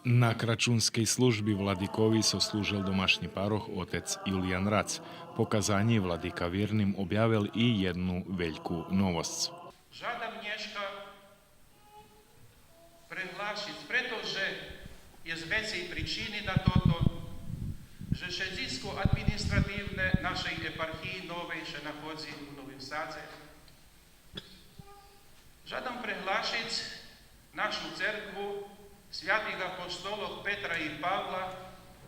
Na kračunskej službi vladikovi soslúžil domašný paroch otec Julian Rac. Pokazanie vladika viernym objavil i jednu veľkú novosť. Žádám dneška prehlášiť, pretože je z vecej príčiny na toto, že šedzisko administratívne našej eparchii novej še nachodzi u Novým Sadze. Žádám prehlášiť našu cerkvu Святих апостолов Петра і Павла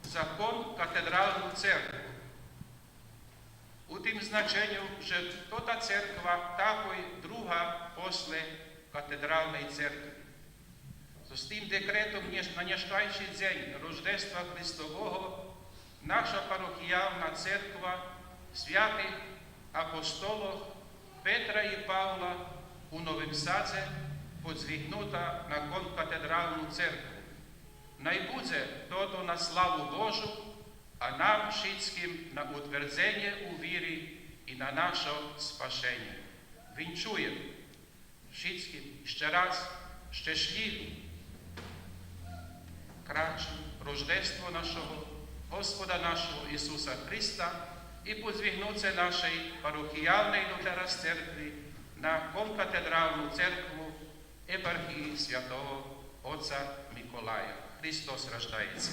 за катедральну церкву. У тим значенню, що та церква такої друга після катедральної церкви. З тим декретом на нещайший день Рождества Христового наша парохіяльна церква святих апостолів Петра і Павла у Новім Садзе подзвігнута на катедральну церкву. Найбуде тото на славу Божу, а нам всім на утвердження у вірі і на наше спасення. Вінчуємо всім ще раз щасливу, крачу Рождество нашого Господа нашого Ісуса Христа і подзвігнуться нашої парохіяльної Лютерас церкви на конкатедральну церкву епархії святого Отця Миколая. Христос рождається.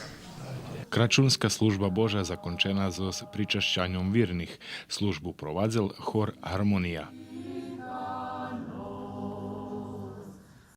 Kračunska služba Božja zakončena s pričašćanjem vjernih. Službu provadzil hor Harmonija.